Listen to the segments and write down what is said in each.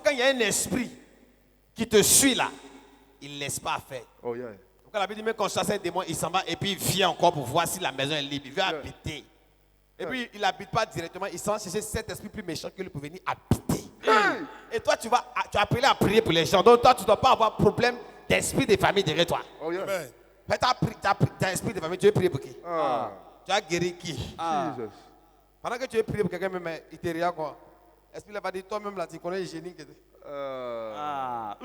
quand il y a un esprit qui te suit là, il ne laisse pas faire. Oh yeah. Quand la Bible dit même qu'on chasse un démon, il s'en va et puis il vient encore pour voir si la maison est libre. Il veut habiter. Et puis il n'habite pas directement, il s'en va chercher cet esprit plus méchant que lui pour venir habiter. Et toi, tu as appelé à prier pour les gens. Donc toi, tu ne dois pas avoir problème d'esprit de famille derrière toi. Oh yeah. Mais tu as esprit de famille, tu veux prier pour qui? Tu as guéri qui? Jesus. Pendant que tu veux prier pour quelqu'un, même, il te regarde quoi? L'esprit va dire, toi-même là, tu connais les génies. Voilà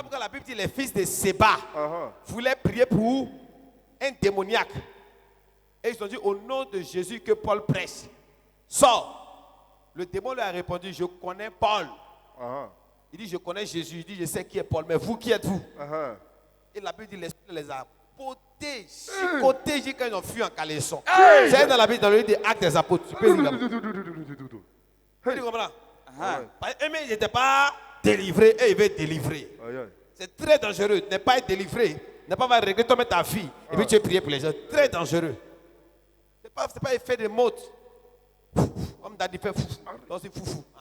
pourquoi la Bible dit les fils de Séba voulaient prier pour un démoniaque. Et ils ont dit au nom de Jésus que Paul prêche. Sors. Le démon lui a répondu, je connais Paul. Il dit, je connais Jésus. Il dit, je sais qui est Paul. Mais vous, qui êtes-vous? Et la Bible dit, l'esprit les a potés, chicotés, quand ils ont fui en caleçon. C'est dans la Bible, dans le livre des Actes des Apôtres. Tu peux lire là-bas. Tu comprends? Mais ils n'étaient pas délivrés et ils veulent délivrer. C'est très dangereux. Ne pas être délivré, ne pas avoir réglé toi-même ta vie. Et puis tu es prié pour les gens. Très dangereux. Ce n'est pas effet de mode. Comme Daddy fait fou. Donc c'est fou. Tu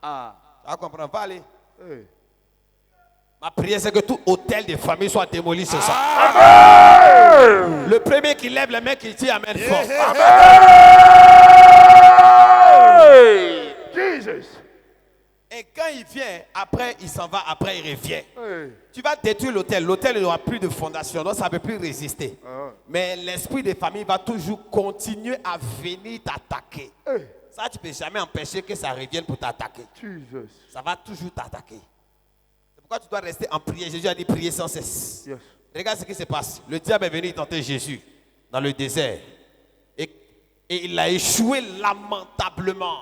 vas comprendre. Va aller. Ma prière, c'est que tout hôtel de famille soit démoli ce soir. Le premier qui lève les mains, qui dit Amen fort. Jesus. Et quand il vient, après il s'en va, après il revient. Tu vas détruire l'hôtel. L'hôtel n'aura plus de fondation, donc ça ne peut plus résister. Mais l'esprit de famille va toujours continuer à venir t'attaquer. Ça, tu ne peux jamais empêcher que ça revienne pour t'attaquer. Ça va toujours t'attaquer. C'est pourquoi tu dois rester en prière. Jésus a dit prier sans cesse. Regarde ce qui se passe. Le diable est venu tenter Jésus dans le désert. Et il a échoué lamentablement.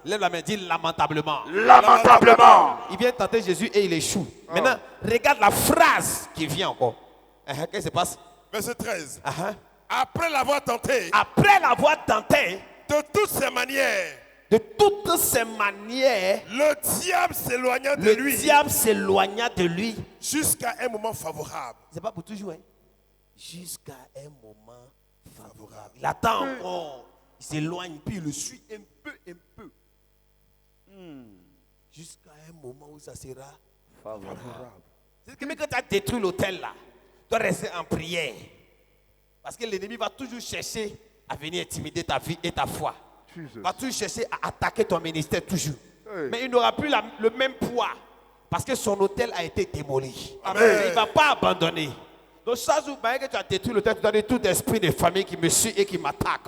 Lève la main, dis lamentablement. Lamentablement. Il vient tenter Jésus et il échoue. Maintenant, regarde la phrase qui vient encore. Qu'est-ce qui se passe? Verset 13. Après l'avoir tenté, de toutes ses manières, le diable s'éloigna de lui, jusqu'à un moment favorable. C'est pas pour toujours, hein? Jusqu'à un moment favorable. Il attend encore. Il s'éloigne, puis il le suit un peu. Jusqu'à un moment où ça sera favorable. C'est que même quand tu as détruit l'hôtel là, tu dois rester en prière. Parce que l'ennemi va toujours chercher à venir intimider ta vie et ta foi. Il va toujours chercher à attaquer ton ministère toujours. Mais il n'aura plus le même poids. Parce que son hôtel a été démoli. Il ne va pas abandonner. Donc, chaque jour que tu as détruit le texte, tu as dit tout esprit de famille qui me suit et qui m'attaque.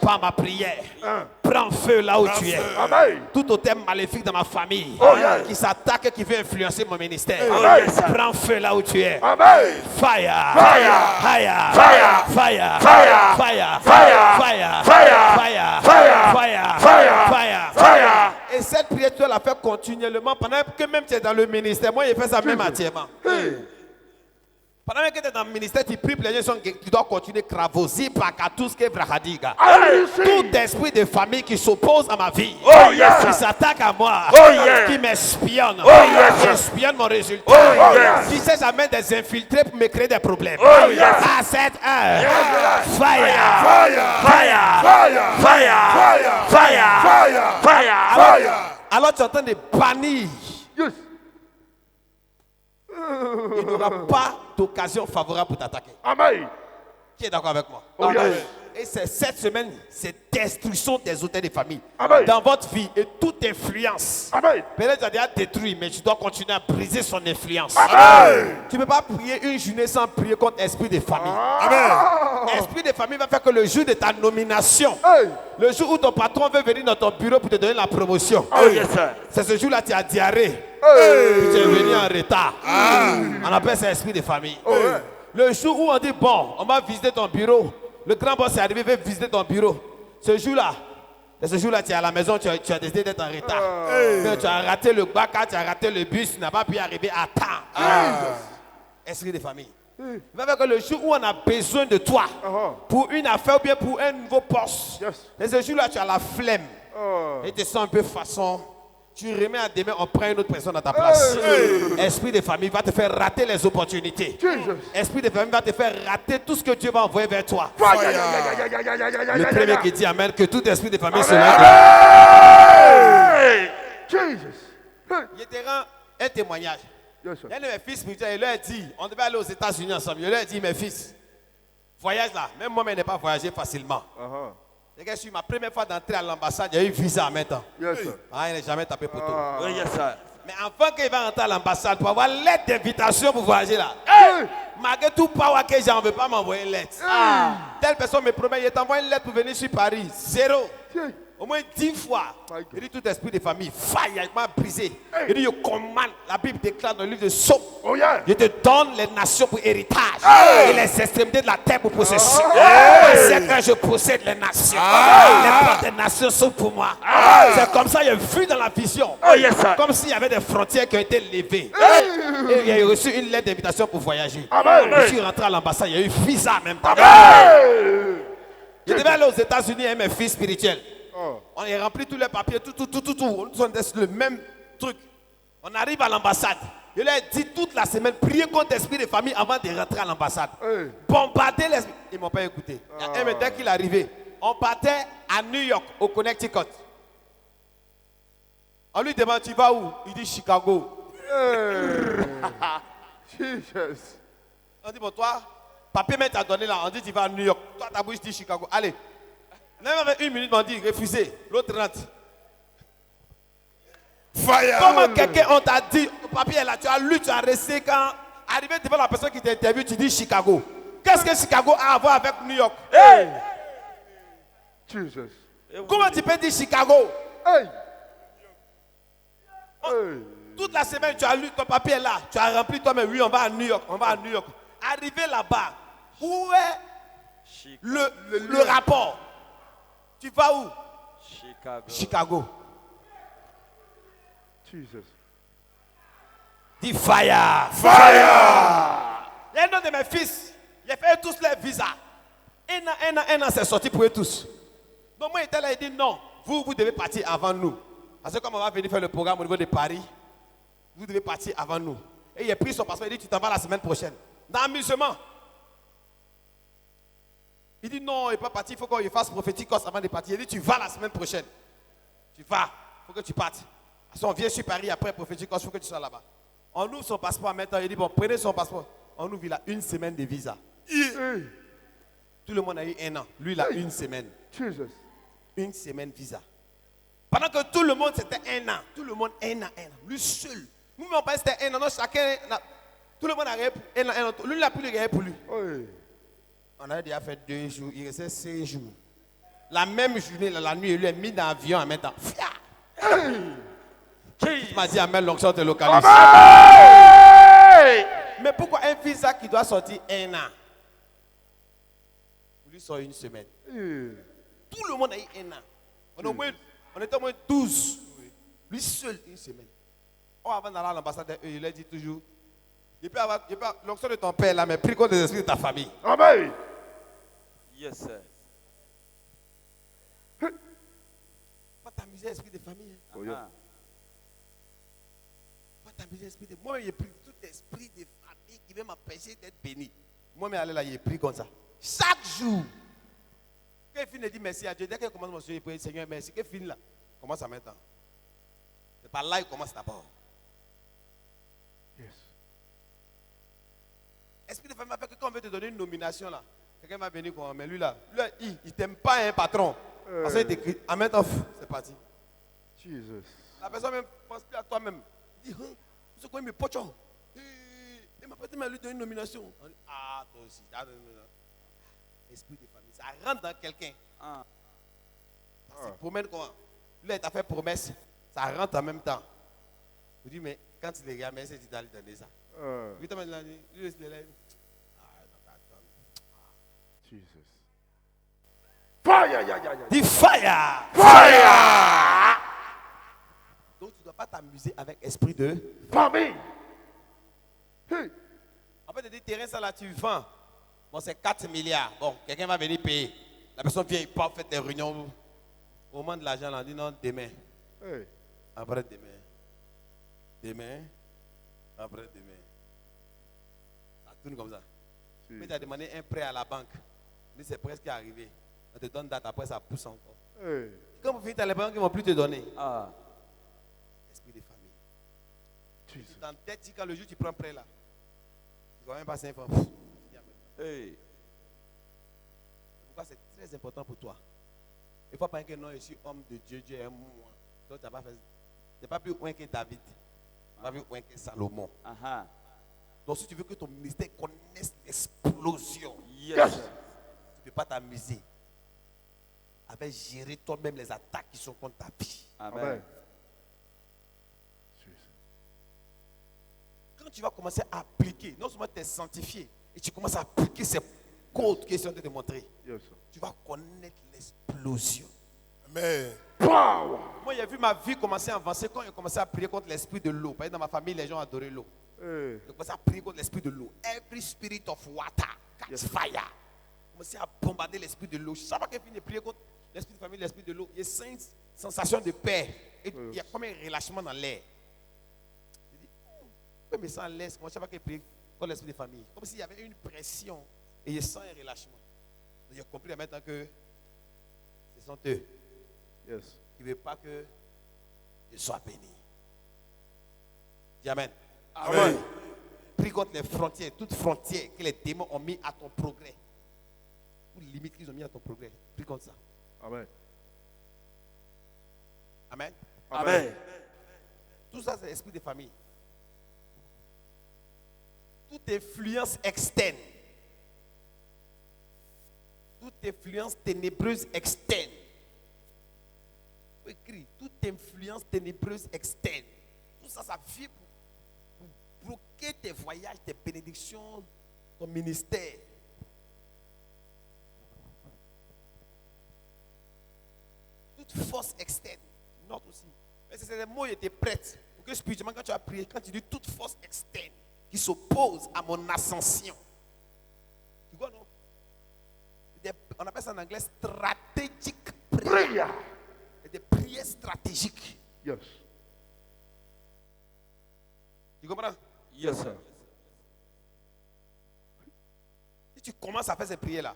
Par ma prière. Prends feu là où tu es. Tout hôtel maléfique dans ma famille qui s'attaque et qui veut influencer mon ministère. Prends feu là où tu es. Fire. Et cette prière, tu dois la faire continuellement pendant que même tu es dans le ministère. Moi, je fais ça même entièrement. Pendant que tu es dans le ministère, tu pries pour les gens, tu dois continuer cravosi, pakatus, kevrahadiga. Tout esprit de famille qui s'oppose à ma vie, qui s'attaque à moi, qui m'espionne, qui espionne mon résultat, qui sait jamais des infiltrés pour me créer des problèmes. À cette heure, fire. Alors tu entends des bannis. Il n'y aura pas d'occasion favorable pour t'attaquer. Amen. Qui est d'accord avec moi? Et c'est cette semaine, c'est destruction des hôtels de famille. Dans votre vie et toute influence. Peut-être que tu as déjà détruit, mais tu dois continuer à briser son influence. Tu ne peux pas prier une journée sans prier contre l'esprit de famille. L'esprit de famille va faire que le jour de ta nomination, le jour où ton patron veut venir dans ton bureau pour te donner la promotion, c'est ce jour-là que tu as diarrhée. Tu es venu en retard. On appelle ça l'esprit de famille. Le jour où on dit, bon, on va visiter ton bureau. Le grand boss est arrivé, il veut visiter ton bureau. Ce jour-là, tu es à la maison, tu as décidé d'être en retard. Tu as raté le bac, tu as raté le bus, tu n'as pas pu arriver à temps. Esprit de famille. Il va faire que le jour où on a besoin de toi, pour une affaire ou bien pour un nouveau poste, et ce jour-là, tu as la flemme. Et tu te sens un peu façon. Tu remets à demain, on prend une autre personne à ta place. Esprit de famille va te faire rater les opportunités. Esprit de famille va te faire rater tout ce que Dieu va envoyer vers toi. Le premier qui dit Amen, que tout esprit de famille se lève. Je te rends un témoignage. Yes, sir. Il y a un de mes fils spirituels, il leur a dit, on devait aller aux États-Unis ensemble. Il leur a dit, mes fils, voyage là. Même moi, je n'ai pas voyagé facilement. Et quand je suis ma première fois d'entrer à l'ambassade, il y a eu visa en même temps. Yes, sir. Ah, il n'a jamais tapé poteau. Oui, yes, sir. Mais avant qu'il va rentrer à l'ambassade, pour avoir lettre d'invitation pour voyager là, malgré tout power que j'ai, on ne veut pas m'envoyer une lettre. Telle personne me promet, il t'envoie une lettre pour venir sur Paris. Zéro. Au moins 10 fois. Il dit tout esprit de famille, faille, il m'a brisé. Il dit, je commande. La Bible déclare dans le livre de Somme. Je te donne les nations pour héritage et les extrémités de la terre pour possession. C'est quand je possède les nations. Les portes des nations sont pour moi. C'est comme ça, j'ai vu dans la vision. Comme s'il y avait des frontières qui ont été levées. Et j'ai reçu une lettre d'invitation pour voyager. Je suis rentré à l'ambassade, il y a eu visa en même temps. Je devais aller aux États-Unis avec mes fils spirituels. On a rempli tous les papiers, tout. On est le même truc. On arrive à l'ambassade. Je leur ai dit toute la semaine, priez contre l'esprit de famille avant de rentrer à l'ambassade. Bombarder l'esprit. Ils ne m'ont pas écouté. Et dès qu'il est arrivé, on partait à New York, au Connecticut. On lui demande, tu vas où? Il dit Chicago. On dit, bon, toi, papier mais t'as donné là. On dit, tu vas à New York. Toi, ta bouche dit Chicago. Allez. Même avec 1 minute, on dit refusé. L'autre rentre. Fire. Comment quelqu'un, on t'a dit, le papier est là, tu as lu, tu as resté quand, arrivé devant la personne qui t'interviewe, tu dis Chicago. Qu'est-ce que Chicago a à voir avec New York? Comment tu peux dire Chicago? Toute la semaine, tu as lu, ton papier est là, tu as rempli toi-même, oui, on va à New York, Arrivé là-bas, où est le rapport? Tu vas où? Chicago. Dis fire. Il y a un de mes fils, il a fait tous les visas. Un an, c'est sorti pour eux tous. Donc moi, il était là, il dit non, vous devez partir avant nous. Parce que comme on va venir faire le programme au niveau de Paris, vous devez partir avant nous. Et il a pris son passeport, il dit tu t'en vas la semaine prochaine. Dans l'amusement. Il dit non, il n'est pas parti, il faut qu'il fasse prophétique avant de partir. Il dit tu vas la semaine prochaine. Tu vas, il faut que tu partes. Parce qu'on vient sur Paris après prophétique, il faut que tu sois là-bas. On ouvre son passeport maintenant, il dit bon, prenez son passeport. On ouvre, il a 1 semaine de visa. Tout le monde a eu 1 an. Lui, il a 1 semaine. 1 semaine visa. Pendant que tout le monde c'était 1 an. Tout le monde 1 an. Lui seul. Nous, on pense que c'était 1 an. Non, chacun. Tout le monde a répondu 1 an. Lui, il n'a plus rien pour lui. On a déjà fait 2 jours. Il restait 5 jours. La même journée, la nuit, il lui a mis dans l'avion en même temps. Il m'a dit, Amen, l'onction te localise. Mais pourquoi un visa qui doit sortir 1 an? Lui sort 1 semaine. Tout le monde a eu 1 an. On était au moins 12. Lui seul 1 semaine. Avant d'aller à l'ambassade, il a dit toujours, je peux avoir l'onction de ton père là, mais prie contre les esprits de ta famille. Amen. Yes, sir. Pas t'amuser l'esprit de famille. Pas t'amuser l'esprit de... Moi, j'ai pris tout esprit de famille qui veut m'empêcher d'être béni. Moi, mais aller là, j'ai pris comme ça. Chaque jour. Quand il finit de dire merci à Dieu, dès qu'il commence à me dire Seigneur, merci, qu'il finit là, commence à maintenant. C'est par là qu'il commence d'abord. Esprit de famille, quand on veut te donner une nomination là, quelqu'un va venir quoi, mais lui là, il ne t'aime pas un patron. Parce qu'il t'écrit, en même temps, c'est parti. La personne ne pense plus à toi-même. Il dit, c'est quoi mes pochons? Il m'a pas dit, mais lui donner une nomination. On dit, ah, toi aussi. Esprit de famille, ça rentre dans quelqu'un. C'est promesse comment? Lui, il t'a fait promesse, ça rentre en même temps. Je dis, mais quand il est regarde, mais c'est dit d'aller donner ça. Lui, il a dit, Fire. Dis fire. Fire. Donc tu ne dois pas t'amuser avec esprit de famille. En fait, des terrains, ça là, tu vends. Bon, c'est 4 milliards. Bon, quelqu'un va venir payer. La personne vient, il part, fait des réunions. Au moment de l'argent, on dit non, demain. Après demain. Demain. Après demain. Ça tourne comme ça. Mais tu as demandé un prêt à la banque. Mais c'est presque arrivé. On te donne date, après ça pousse encore. Quand vous finissez, les banques ne vont plus te donner. l'esprit de famille. Tu t'entêtes quand le jour tu prends prêt là. Tu ne vas même pas 5 francs. Hey. Pourquoi c'est très important pour toi? Il ne faut pas que non, je suis homme de Dieu, Dieu est moi. Donc tu n'as pas plus loin que David. Tu n'as pas plus loin que Salomon. Donc si tu veux que ton ministère connaisse l'explosion, tu ne peux pas t'amuser avec gérer toi-même les attaques qui sont contre ta vie. Amen. Quand tu vas commencer à appliquer, non seulement tu es sanctifié, et tu commences à appliquer ces codes que je suis en train de montrer, tu vas connaître l'explosion. Amen. Moi, j'ai vu ma vie commencer à avancer quand j'ai commencé à prier contre l'esprit de l'eau. Parce que dans ma famille, les gens adoraient l'eau. J'ai commencé à prier contre l'esprit de l'eau. Every spirit of water, catch fire. J'ai commencé à bombarder l'esprit de l'eau. Chaque fois que je finis de prier contre l'esprit de famille, l'esprit de l'eau, il y a une sensation de paix. Et il y a comme un relâchement dans l'air. Je dis, je me sens à l'aise. Chaque fois que je prie contre l'esprit de famille, comme s'il y avait une pression et je sens un relâchement. Donc j'ai compris maintenant que ce sont eux qui ne veulent pas que je sois béni. Dis Amen. Amen. Prie contre les frontières, toutes frontières que les démons ont mis à ton progrès. Toutes limites qu'ils ont mis à ton progrès. Prie contre ça. Amen. Amen. Amen. Tout ça, c'est l'esprit de famille. Toute influence externe, toute influence ténébreuse externe. Écrit, toute influence ténébreuse externe. Tout ça, ça vient pour bloquer tes voyages, tes bénédictions, ton ministère. Toute force externe, notre aussi. Mais c'est des mots qui étaient prêts. Pour que spirituellement, quand tu as prié, quand tu dis toute force externe qui s'oppose à mon ascension. Tu vois, non? On appelle ça en anglais strategic prayer. Des prières stratégiques. Yes. Tu comprends? Yes, sir. Si tu commences à faire ces prières-là,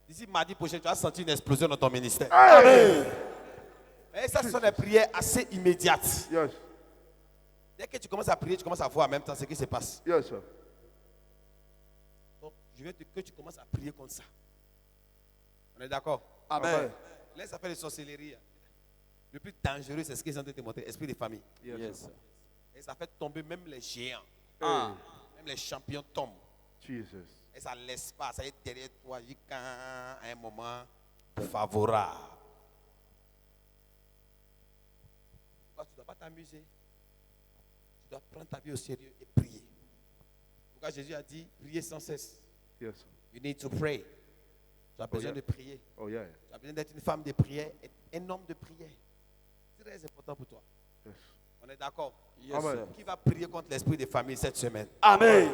d'ici mardi prochain, tu vas sentir une explosion dans ton ministère. Amen. Et ça, ce sont des prières assez immédiates. Yes. Dès que tu commences à prier, tu commences à voir en même temps ce qui se passe. Yes, sir. Donc, je veux que tu commences à prier comme ça. On est d'accord? Amen. Laisse faire de sorcellerie. Le plus dangereux, c'est ce qu'ils ont te montrer, l'esprit de famille. Yes. Et ça fait tomber même les géants. Même les champions tombent. Jesus. Et ça ne laisse pas, ça est derrière toi jusqu'à un moment favorable. Pourquoi tu ne dois pas t'amuser? Tu dois prendre ta vie au sérieux et prier. Pourquoi Jésus a dit, priez sans cesse. Yes. You need to pray. Tu as besoin de prier. Tu as besoin d'être une femme de prière et un homme de prière. C'est très important pour toi. Yes. On est d'accord? Yes. Qui va prier contre l'esprit de famille cette semaine? Amen.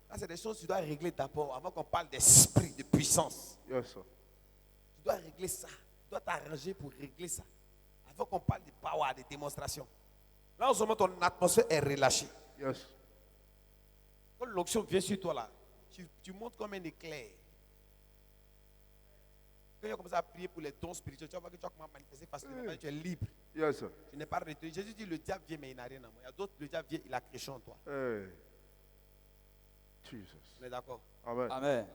Là, c'est des choses que tu dois régler d'abord avant qu'on parle d'esprit, de puissance. Yes. Tu dois régler ça. Tu dois t'arranger pour régler ça. Avant qu'on parle de power, de démonstration. Là, en ce moment, ton atmosphère est relâchée. Yes. Quand l'onction vient sur toi, là, tu montes comme un éclair. Quand tu commences à prier pour les dons spirituels, tu vas voir que tu vas commencer à manifester facilement. Tu es libre. Yes, sir. Tu n'es pas retenu. Jésus dit, le diable vient, mais il n'a rien à moi. Il y a d'autres, le diable vient, il a créé en toi. Hey. Jesus. On est d'accord? Amen. Amen.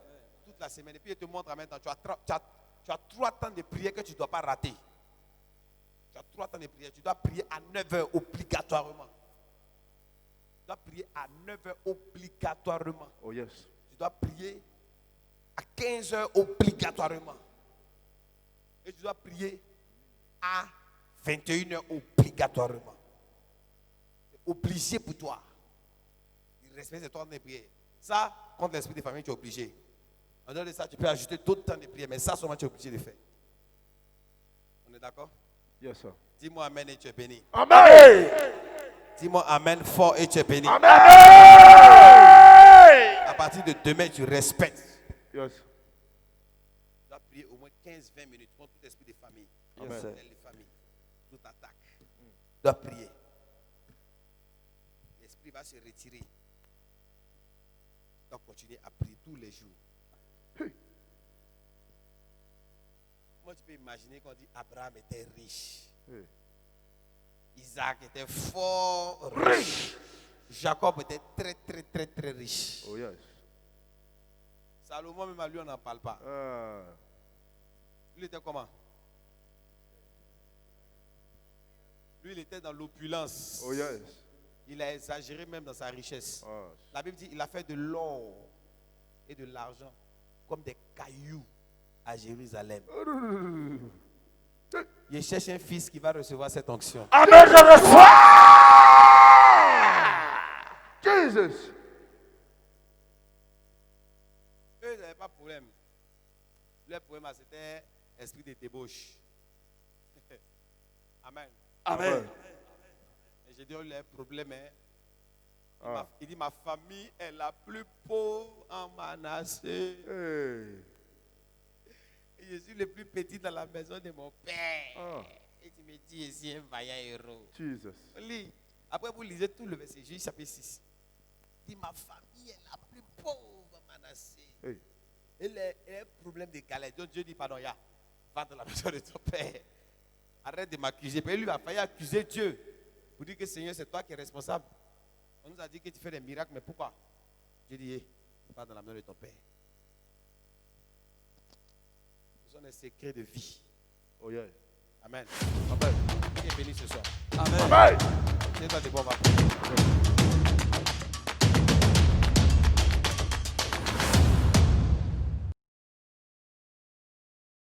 Toute la semaine. Et puis il te montre en même temps, tu as 3 temps de prière que tu ne dois pas rater. Tu as 3 temps de prière. Tu dois prier à 9h obligatoirement. Tu dois prier à 9h obligatoirement. Oh yes. Tu dois prier à 15h obligatoirement. Et tu dois prier à 21h obligatoirement. C'est obligé pour toi. Il respecte ton temps de prière. Ça, contre l'esprit de famille, tu es obligé. En dehors de ça, tu peux ajouter d'autres temps de prière, mais ça seulement tu es obligé de faire. On est d'accord? Yes, sir. Dis-moi Amen et tu es béni. Amen. Dis-moi Amen fort et tu es béni. Amen. À partir de demain, tu respectes. Yes. Tu dois prier au moins 15-20 minutes contre tout esprit de famille. Yes. Les familles. Toute attaque. Tu dois prier. L'esprit va se retirer. Tu dois continuer à prier tous les jours. Moi, tu peux imaginer qu'on dit Abraham était riche. Isaac était fort riche. Jacob était très, très, très, très riche. Oh yes. Salomon, même à lui, on n'en parle pas. Lui était comment? Lui, il était dans l'opulence. Oh yes. Il a exagéré même dans sa richesse. La Bible dit qu'il a fait de l'or et de l'argent comme des cailloux à Jérusalem. Il cherche un fils qui va recevoir cette onction. Amen, je reçois. Jesus. Eux, ils n'avaient pas de problème. Leur problème, c'était l'esprit de débauche. Amen. Amen. Et j'ai dit, leur problème est, il dit, ma famille est la plus pauvre en Manassé. Et je suis le plus petit dans la maison de mon père. Et tu me dis, ici un vaillant héros. Jesus. Lis. Après, vous lisez tout le verset, Juge chapitre 6. Il dit, ma famille est la plus pauvre en Manassé. Et les problèmes de galère. Donc Dieu dit, pardon, va dans la maison de ton père. Arrête de m'accuser. Puis lui a failli accuser Dieu. Pour dire que Seigneur, c'est toi qui es responsable. On nous a dit que tu fais des miracles, mais pourquoi? Dieu dit, va dans la maison de ton père. Ce sont des secrets de vie. Oh yeah. Amen. Amen. Qui est béni ce soir? Amen. C'est toi de bon, va prier.